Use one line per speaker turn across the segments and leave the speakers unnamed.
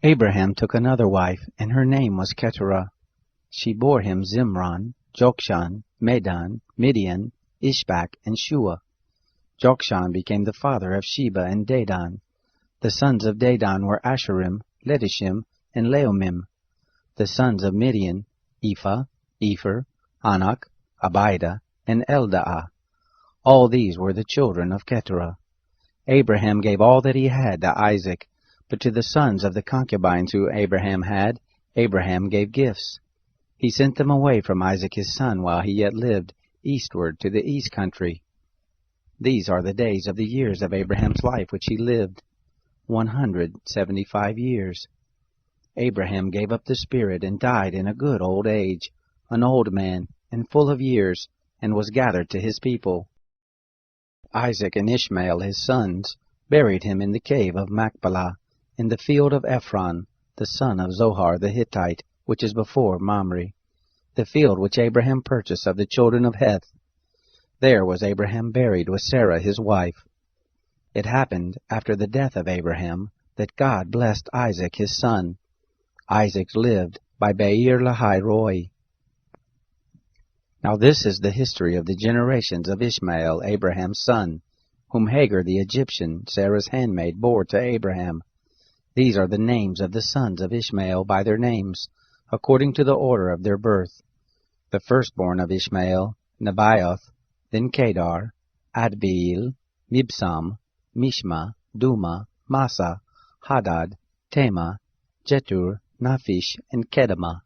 Abraham took another wife, and her name was Keturah. She bore him Zimran, Jokshan, Medan, Midian, Ishbak, and Shua. Jokshan became the father of Sheba and Dedan. The sons of Dedan were Asherim, Letishim, and Leomim. The sons of Midian, Ephah, Epher, Anak, Abida, and Eldaah. All these were the children of Keturah. Abraham gave all that he had to Isaac, but to the sons of the concubines who Abraham had, Abraham gave gifts. He sent them away from Isaac his son while he yet lived, eastward to the east country. These are the days of the years of Abraham's life which he lived, 175 years. Abraham gave up the spirit and died in a good old age, an old man, and full of years, and was gathered to his people. Isaac and Ishmael his sons buried him in the cave of Machpelah, in the field of Ephron, the son of Zohar the Hittite, which is before Mamre, the field which Abraham purchased of the children of Heth. There was Abraham buried with Sarah his wife. It happened, after the death of Abraham, that God blessed Isaac his son. Isaac lived by Beer Lahai Roi. Now this is the history of the generations of Ishmael, Abraham's son, whom Hagar the Egyptian, Sarah's handmaid, bore to Abraham. These are the names of the sons of Ishmael by their names, according to the order of their birth. The firstborn of Ishmael, Nebaioth, then Kedar, Adbeel, Mibsam, Mishma, Duma, Massa, Hadad, Tema, Jetur, Naphish, and Kedemah.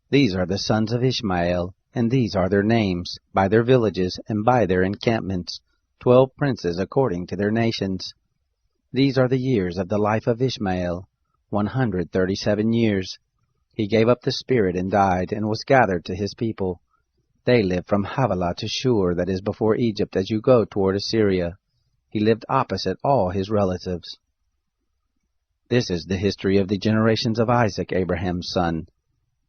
These are the sons of Ishmael, and these are their names, by their villages, and by their encampments, 12 princes according to their nations. These are the years of the life of Ishmael, 137 years. He gave up the spirit and died, and was gathered to his people. They lived from Havilah to Shur, that is before Egypt, as you go toward Assyria. He lived opposite all his relatives. This is the history of the generations of Isaac, Abraham's son.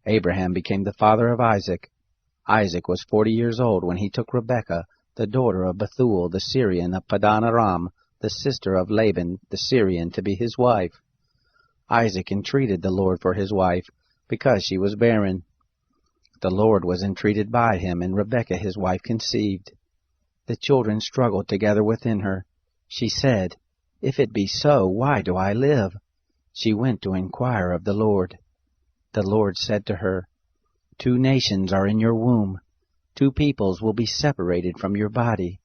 Abraham became the father of Isaac. Isaac was 40 years old when he took Rebekah, the daughter of Bethuel the Syrian of Padan Aram, the sister of Laban the Syrian, to be his wife. Isaac entreated the Lord for his wife, because she was barren. The Lord was entreated by him, and Rebekah his wife conceived. The children struggled together within her. She said, "If it be so, why do I live?" She went to inquire of the Lord. The Lord said to her, "2 nations are in your womb. 2 peoples will be separated from your body.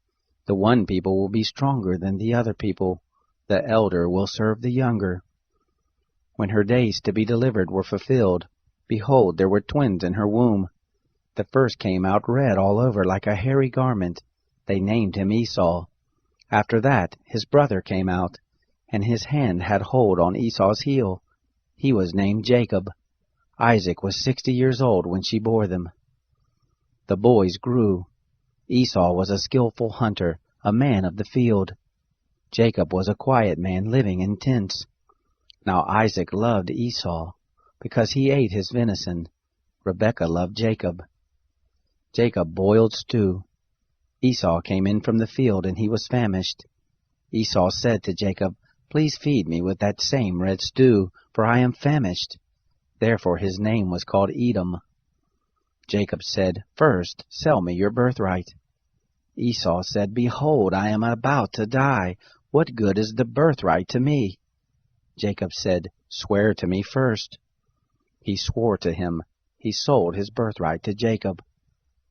The one people will be stronger than the other people. The elder will serve the younger." When her days to be delivered were fulfilled, behold, there were twins in her womb. The first came out red all over like a hairy garment. They named him Esau. After that his brother came out, and his hand had hold on Esau's heel. He was named Jacob. Isaac was 60 years old when she bore them. The boys grew. Esau was a skillful hunter, a man of the field. Jacob was a quiet man living in tents. Now Isaac loved Esau, because he ate his venison. Rebekah loved Jacob. Jacob boiled stew. Esau came in from the field, and he was famished. Esau said to Jacob, "Please feed me with that same red stew, for I am famished." Therefore his name was called Edom. Jacob said, "First, sell me your birthright." Esau said, "Behold, I am about to die. What good is the birthright to me?" Jacob said, "Swear to me first." He swore to him. He sold his birthright to Jacob.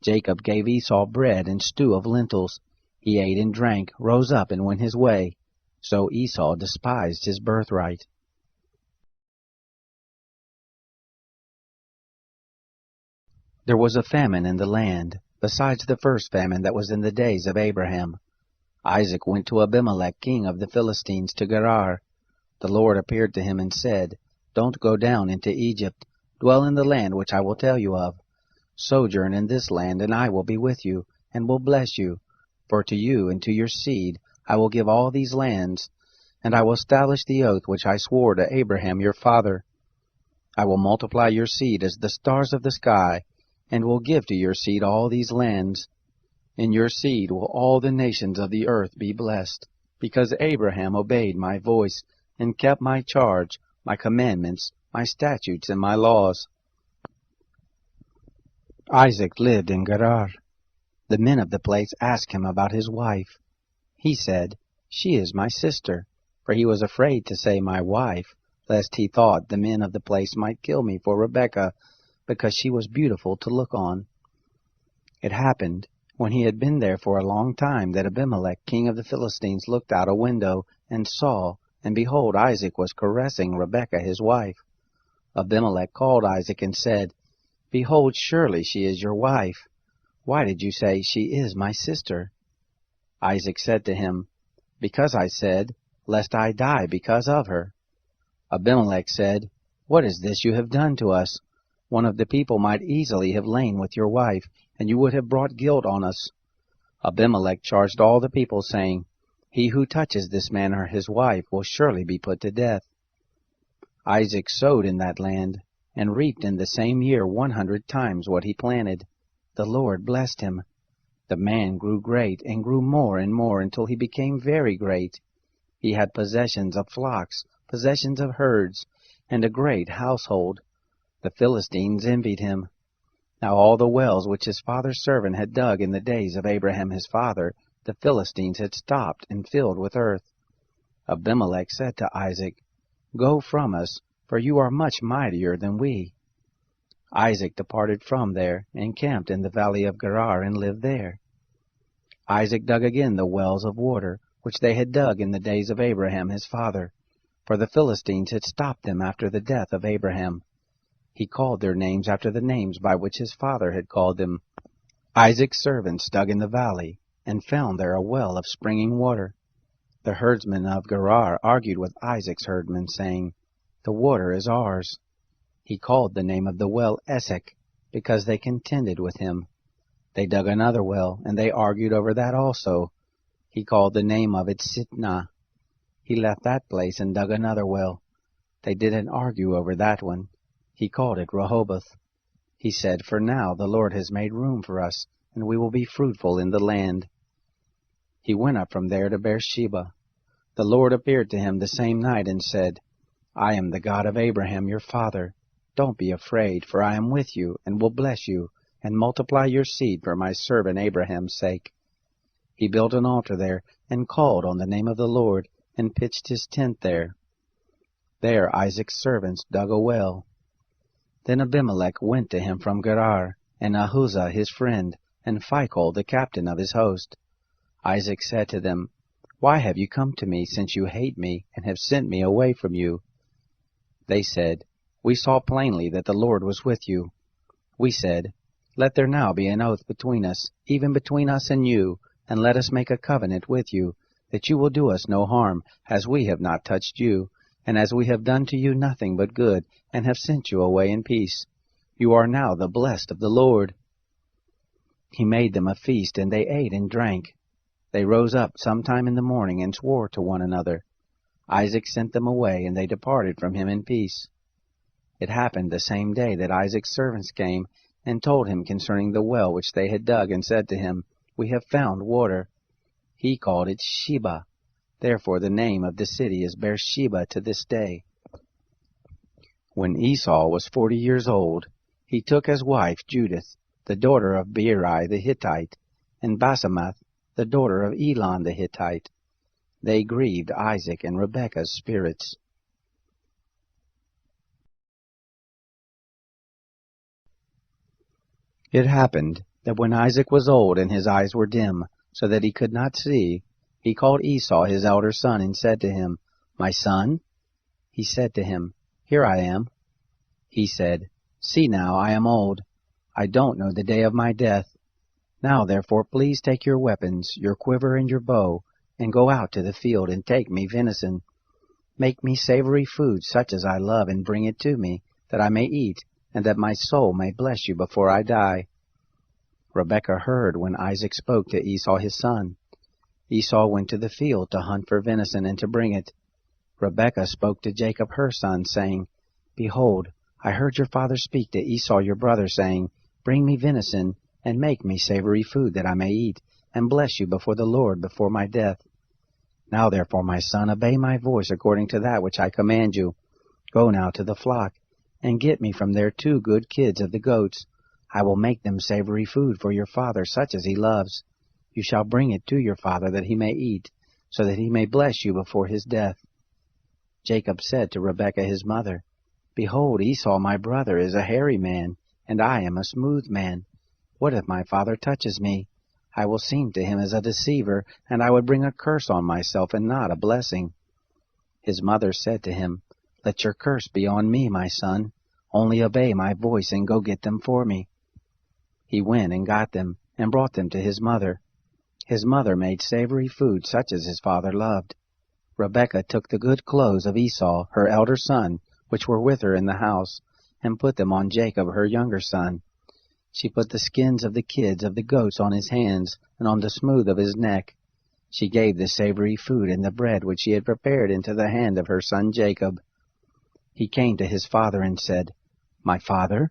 Jacob gave Esau bread and stew of lentils. He ate and drank, rose up, and went his way. So Esau despised his birthright. There was a famine in the land, besides the first famine that was in the days of Abraham. Isaac went to Abimelech, king of the Philistines, to Gerar. The Lord appeared to him and said, "Don't go down into Egypt. Dwell in the land which I will tell you of. Sojourn in this land, and I will be with you, and will bless you. For to you and to your seed I will give all these lands, and I will establish the oath which I swore to Abraham your father. I will multiply your seed as the stars of the sky, and will give to your seed all these lands. In your seed will all the nations of the earth be blessed, because Abraham obeyed my voice, and kept my charge, my commandments, my statutes, and my laws. Isaac lived in Gerar. The men of the place asked him about his wife. He said, "She is my sister," for he was afraid to say my wife, lest he thought the men of the place might kill me for Rebekah, because she was beautiful to look on. It happened, when he had been there for a long time, that Abimelech, king of the Philistines, looked out a window, and saw, and behold, Isaac was caressing Rebekah his wife. Abimelech called Isaac and said, "Behold, surely she is your wife. Why did you say, 'She is my sister'?" Isaac said to him, "Because I said, lest I die because of her." Abimelech said, "What is this you have done to us? One of the people might easily have lain with your wife, and you would have brought guilt on us." Abimelech charged all the people, saying, "He who touches this man or his wife will surely be put to death." Isaac sowed in that land, and reaped in the same year 100 times what he planted. The Lord blessed him. The man grew great, and grew more and more, until he became very great. He had possessions of flocks, possessions of herds, and a great household. The Philistines envied him. Now all the wells which his father's servant had dug in the days of Abraham his father, the Philistines had stopped and filled with earth. Abimelech said to Isaac, "Go from us, for you are much mightier than we." Isaac departed from there, and camped in the valley of Gerar, and lived there. Isaac dug again the wells of water, which they had dug in the days of Abraham his father, for the Philistines had stopped them after the death of Abraham. He called their names after the names by which his father had called them. Isaac's servants dug in the valley, and found there a well of springing water. The herdsmen of Gerar argued with Isaac's herdmen, saying, "The water is ours." He called the name of the well Esek, because they contended with him. They dug another well, and they argued over that also. He called the name of it Sitnah. He left that place and dug another well. They didn't argue over that one. He called it Rehoboth. He said, "For now the Lord has made room for us, and we will be fruitful in the land." He went up from there to Beersheba. The Lord appeared to him the same night and said, "I am the God of Abraham your father. Don't be afraid, for I am with you, and will bless you, and multiply your seed for my servant Abraham's sake." He built an altar there, and called on the name of the Lord, and pitched his tent there. There Isaac's servants dug a well. Then Abimelech went to him from Gerar, and Ahuzah his friend, and Phicol the captain of his host. Isaac said to them, "Why have you come to me, since you hate me, and have sent me away from you?" They said, "We saw plainly that the Lord was with you." We said, "Let there now be an oath between us, even between us and you, and let us make a covenant with you, that you will do us no harm, as we have not touched you, and as we have done to you nothing but good, and have sent you away in peace. You are now the blessed of the Lord." He made them a feast, and they ate and drank. They rose up sometime in the morning, and swore to one another. Isaac sent them away, and they departed from him in peace. It happened the same day that Isaac's servants came, and told him concerning the well which they had dug, and said to him, "We have found water." He called it Sheba. Therefore the name of the city is Beersheba to this day. When Esau was 40 years old, he took as wife Judith, the daughter of Beeri the Hittite, and Basemath, the daughter of Elon the Hittite. They grieved Isaac and Rebekah's spirits. It happened that when Isaac was old and his eyes were dim, so that he could not see, he called Esau his elder son, and said to him, "My son?" He said to him, "Here I am." He said, "See now, I am old. I don't know the day of my death. Now therefore please take your weapons, your quiver and your bow, and go out to the field, and take me venison. Make me savory food such as I love, and bring it to me, that I may eat, and that my soul may bless you before I die." Rebekah heard when Isaac spoke to Esau his son. Esau went to the field to hunt for venison, and to bring it. Rebekah spoke to Jacob her son, saying, "Behold, I heard your father speak to Esau your brother, saying, Bring me venison, and make me savory food, that I may eat, and bless you before the Lord before my death. Now therefore, my son, obey my voice according to that which I command you. Go now to the flock, and get me from there 2 good kids of the goats. I will make them savory food for your father, such as he loves. You shall bring it to your father, that he may eat, so that he may bless you before his death." Jacob said to Rebekah his mother, "Behold, Esau my brother is a hairy man, and I am a smooth man. What if my father touches me? I will seem to him as a deceiver, and I would bring a curse on myself and not a blessing." His mother said to him, "Let your curse be on me, my son. Only obey my voice and go get them for me." He went and got them, and brought them to his mother. His mother made savory food such as his father loved. Rebekah took the good clothes of Esau, her elder son, which were with her in the house, and put them on Jacob, her younger son. She put the skins of the kids of the goats on his hands and on the smooth of his neck. She gave the savory food and the bread which she had prepared into the hand of her son Jacob. He came to his father and said, "My father?"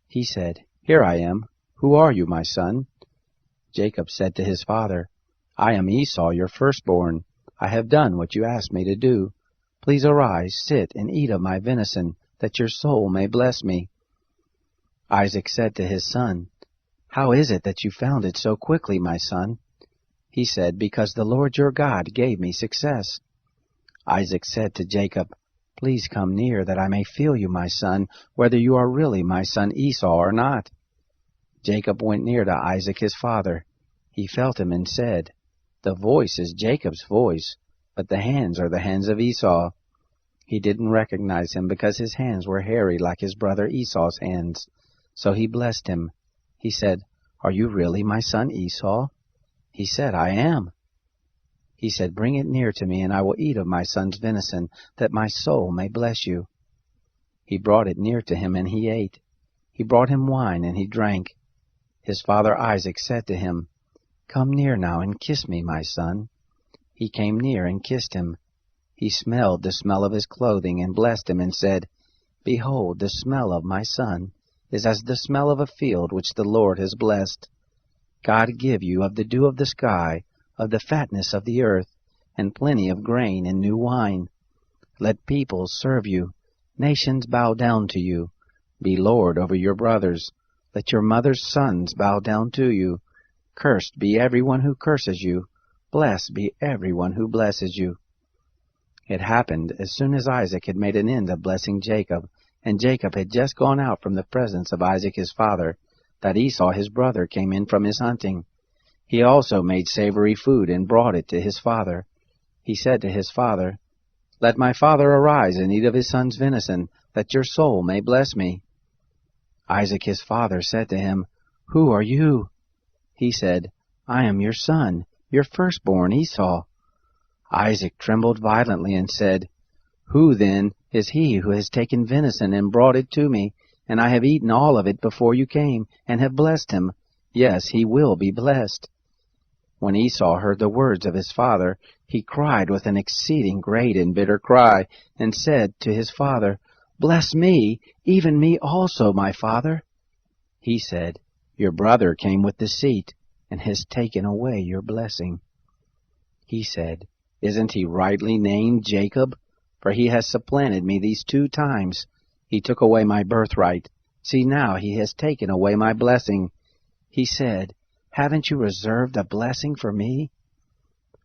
He said, "Here I am. Who are you, my son?" Jacob said to his father, "I am Esau, your firstborn. I have done what you asked me to do. Please arise, sit, and eat of my venison, that your soul may bless me." Isaac said to his son, "How is it that you found it so quickly, my son?" He said, "Because the Lord your God gave me success." Isaac said to Jacob, "Please come near, that I may feel you, my son, whether you are really my son Esau or not." Jacob went near to Isaac his father. He felt him and said, "The voice is Jacob's voice, but the hands are the hands of Esau." He didn't recognize him because his hands were hairy like his brother Esau's hands. So he blessed him. He said, "Are you really my son Esau?" He said, "I am." He said, "Bring it near to me, and I will eat of my son's venison, that my soul may bless you." He brought it near to him, and he ate. He brought him wine, and he drank. His father Isaac said to him, "Come near now and kiss me, my son." He came near and kissed him. He smelled the smell of his clothing, and blessed him, and said, "Behold, the smell of my son is as the smell of a field which the Lord has blessed. God give you of the dew of the sky, of the fatness of the earth, and plenty of grain and new wine. Let peoples serve you, nations bow down to you. Be lord over your brothers. Let your mother's sons bow down to you. Cursed be everyone who curses you. Blessed be everyone who blesses you." It happened, as soon as Isaac had made an end of blessing Jacob, and Jacob had just gone out from the presence of Isaac his father, that Esau his brother came in from his hunting. He also made savory food and brought it to his father. He said to his father, "Let my father arise and eat of his son's venison, that your soul may bless me." Isaac his father said to him, "Who are you?" He said, "I am your son, your firstborn Esau." Isaac trembled violently and said, "Who, then, is he who has taken venison and brought it to me? And I have eaten all of it before you came, and have blessed him. Yes, he will be blessed." When Esau heard the words of his father, he cried with an exceeding great and bitter cry, and said to his father, "Bless me, even me also, my father." He said, "Your brother came with deceit, and has taken away your blessing." He said, "Isn't he rightly named Jacob? For he has supplanted me these 2 times. He took away my birthright. See, now he has taken away my blessing." He said, "Haven't you reserved a blessing for me?"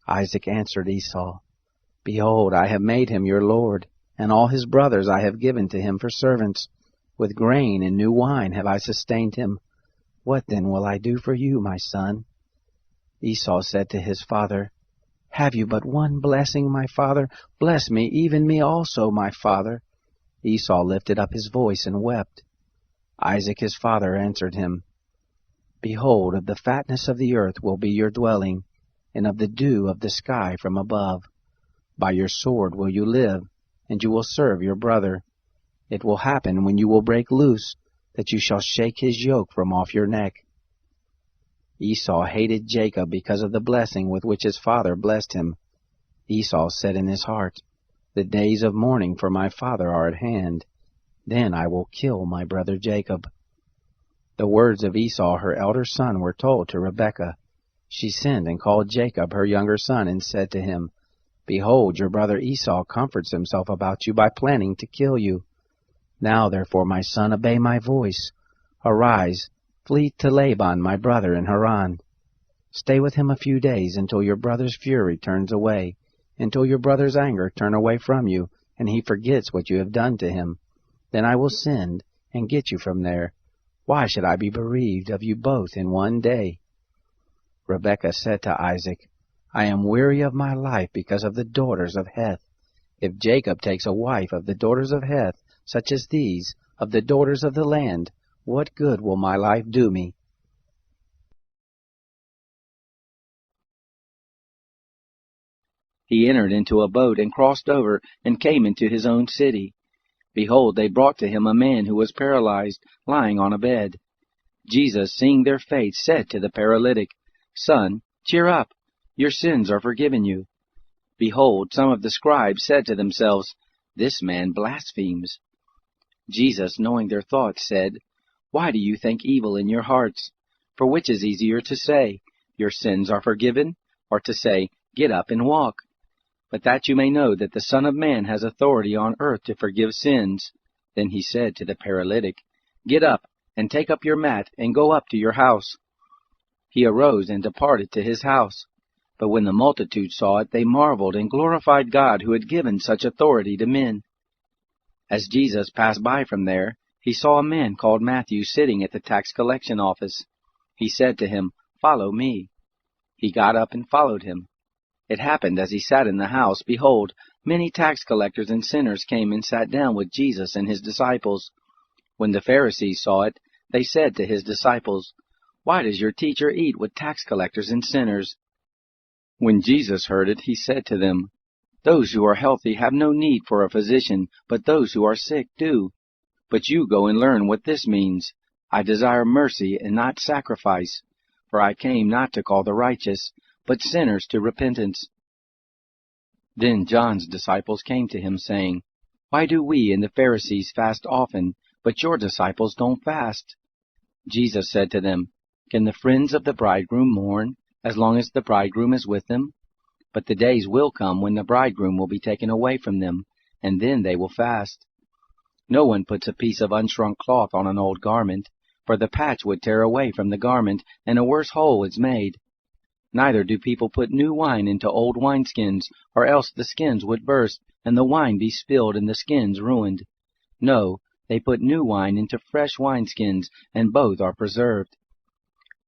Isaac answered Esau, "Behold, I have made him your lord, and all his brothers I have given to him for servants. With grain and new wine have I sustained him. What then will I do for you, my son?" Esau said to his father, "Have you but one blessing, my father? Bless me, even me also, my father." Esau lifted up his voice and wept. Isaac his father answered him, "Behold, of the fatness of the earth will be your dwelling, and of the dew of the sky from above. By your sword will you live, and you will serve your brother. It will happen when you will break loose, that you shall shake his yoke from off your neck." Esau hated Jacob because of the blessing with which his father blessed him. Esau said in his heart, "The days of mourning for my father are at hand. Then I will kill my brother Jacob." The words of Esau her elder son were told to Rebekah. She sent and called Jacob her younger son, and said to him, Behold, your brother Esau comforts himself about you by planning to kill you. Now therefore, my son, obey my voice. Arise, flee to Laban my brother in Haran. Stay with him a few days until your brother's fury turns away, until your brother's anger turn away from you, and he forgets what you have done to him. Then I will send and get you from there. Why should I be bereaved of you both in one day? Rebekah said to Isaac, I am weary of my life because of the daughters of Heth. If Jacob takes a wife of the daughters of Heth, such as these, of the daughters of the land, what good will my life do me? He entered into a boat and crossed over and came into his own city. Behold, they brought to him a man who was paralyzed, lying on a bed. Jesus, seeing their faith, said to the paralytic, Son, cheer up, your sins are forgiven you. Behold, some of the scribes said to themselves, This man blasphemes. Jesus, knowing their thoughts, said, Why do you think evil in your hearts? For which is easier to say, Your sins are forgiven, or to say, Get up and walk? But that you may know that the Son of Man has authority on earth to forgive sins. Then he said to the paralytic, Get up, and take up your mat, and go up to your house. He arose and departed to his house. But when the multitude saw it, they marveled and glorified God who had given such authority to men. As Jesus passed by from there, he saw a man called Matthew sitting at the tax collection office. He said to him, Follow me. He got up and followed him. It happened as he sat in the house, behold, many tax collectors and sinners came and sat down with Jesus and his disciples. When the Pharisees saw it, they said to his disciples, Why does your teacher eat with tax collectors and sinners? When Jesus heard it, he said to them, Those who are healthy have no need for a physician, but those who are sick do. But you go and learn what this means. I desire mercy and not sacrifice, for I came not to call the righteous, but sinners to repentance. Then John's disciples came to him, saying, Why do we and the Pharisees fast often, but your disciples don't fast? Jesus said to them, Can the friends of the bridegroom mourn, as long as the bridegroom is with them? But the days will come when the bridegroom will be taken away from them, and then they will fast. No one puts a piece of unshrunk cloth on an old garment, for the patch would tear away from the garment, and a worse hole is made. Neither do people put new wine into old wineskins, or else the skins would burst, and the wine be spilled, and the skins ruined. No, they put new wine into fresh wineskins, and both are preserved.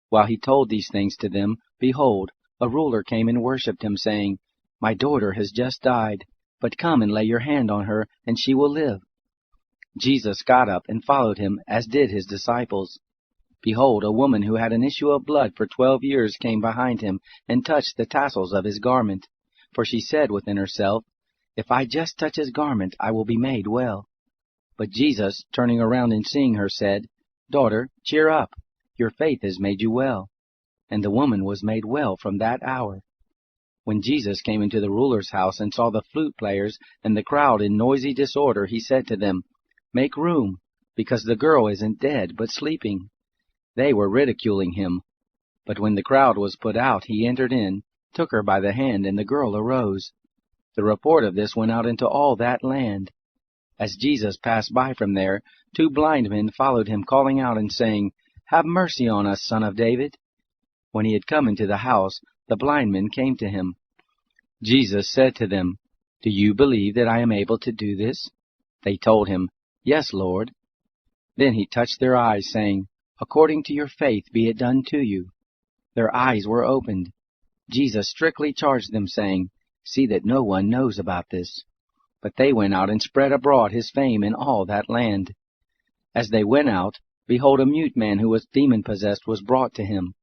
While he told these things to them, behold, a ruler came and worshipped him, saying, My daughter has just died, but come and lay your hand on her, and she will live. Jesus got up and followed him, as did his disciples. Behold, a woman who had an issue of blood for 12 years came behind him, and touched the tassels of his garment. For she said within herself, If I just touch his garment, I will be made well. But Jesus, turning around and seeing her, said, Daughter, cheer up, your faith has made you well. And the woman was made well from that hour. When Jesus came into the ruler's house and saw the flute players and the crowd in noisy disorder, he said to them, Make room, because the girl isn't dead, but sleeping. They were ridiculing him. But when the crowd was put out, he entered in, took her by the hand, and the girl arose. The report of this went out into all that land. As Jesus passed by from there, 2 blind men followed him, calling out and saying, Have mercy on us, Son of David. When he had come into the house, the blind men came to him. Jesus said to them, Do you believe that I am able to do this? They told him, Yes, Lord. Then he touched their eyes, saying, According to your faith be it done to you. Their eyes were opened. Jesus strictly charged them, saying, See that no one knows about this. But they went out and spread abroad his fame in all that land. As they went out, behold, a mute man who was demon-possessed was brought to him.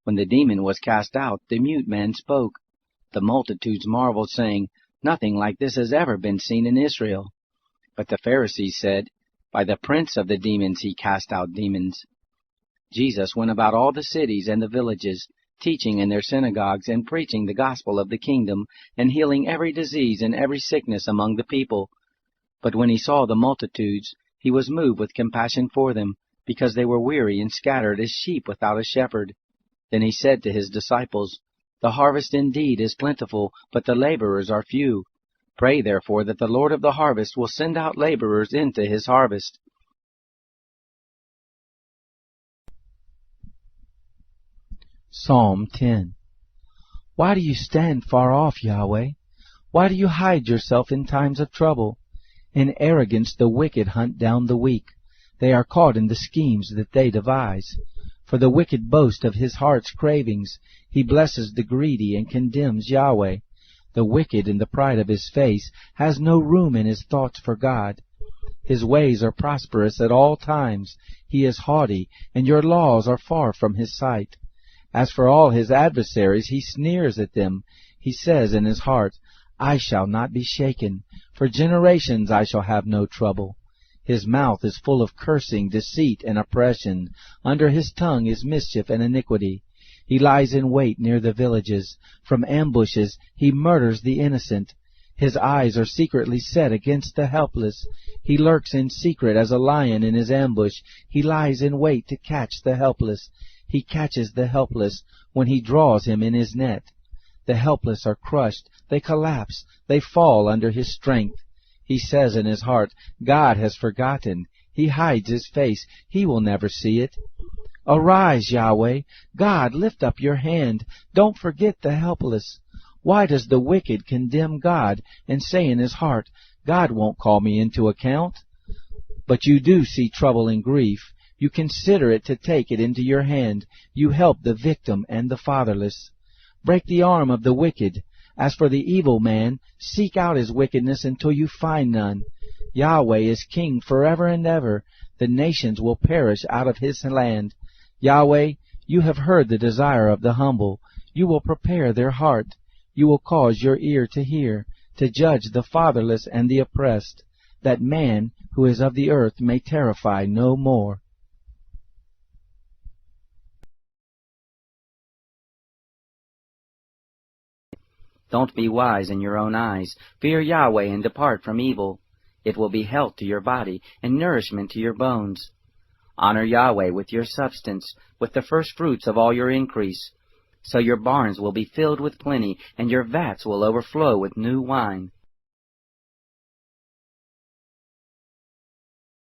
When the demon was cast out, the mute man spoke. The multitudes marveled, saying, Nothing like this has ever been seen in Israel. But the Pharisees said, By the prince of the demons he cast out demons. Jesus went about all the cities and the villages, teaching in their synagogues and preaching the gospel of the kingdom, and healing every disease and every sickness among the people. But when he saw the multitudes, he was moved with compassion for them, because they were weary and scattered as sheep without a shepherd. Then he said to his disciples, The harvest indeed is plentiful, but the laborers are few. Pray therefore that the Lord of the harvest will send out laborers into his harvest.
Psalm 10. Why do you stand far off, Yahweh? Why do you hide yourself in times of trouble? In arrogance the wicked hunt down the weak. They are caught in the schemes that they devise. For the wicked boast of his heart's cravings. He blesses the greedy and condemns Yahweh. The wicked in the pride of his face has no room in his thoughts for God. His ways are prosperous at all times. He is haughty, and your laws are far from his sight. As for all his adversaries, he sneers at them. He says in his heart, I shall not be shaken. For generations I shall have no trouble. His mouth is full of cursing, deceit, and oppression. Under his tongue is mischief and iniquity. He lies in wait near the villages. From ambushes he murders the innocent. His eyes are secretly set against the helpless. He lurks in secret as a lion in his ambush. He lies in wait to catch the helpless. He catches the helpless when he draws him in his net. The helpless are crushed. They collapse. They fall under his strength. He says in his heart, God has forgotten. He hides his face. He will never see it. Arise, Yahweh. God, lift up your hand. Don't forget the helpless. Why does the wicked condemn God and say in his heart, God won't call me into account? But you do see trouble and grief. You consider it to take it into your hand. You help the victim and the fatherless. Break the arm of the wicked. As for the evil man, seek out his wickedness until you find none. Yahweh is king forever and ever. The nations will perish out of his land. Yahweh, you have heard the desire of the humble. You will prepare their heart. You will cause your ear to hear, to judge the fatherless and the oppressed, that man who is of the earth may terrify no more.
Don't be wise in your own eyes. Fear Yahweh and depart from evil. It will be health to your body and nourishment to your bones. Honor Yahweh with your substance, with the first fruits of all your increase. So your barns will be filled with plenty, and your vats will overflow with new wine.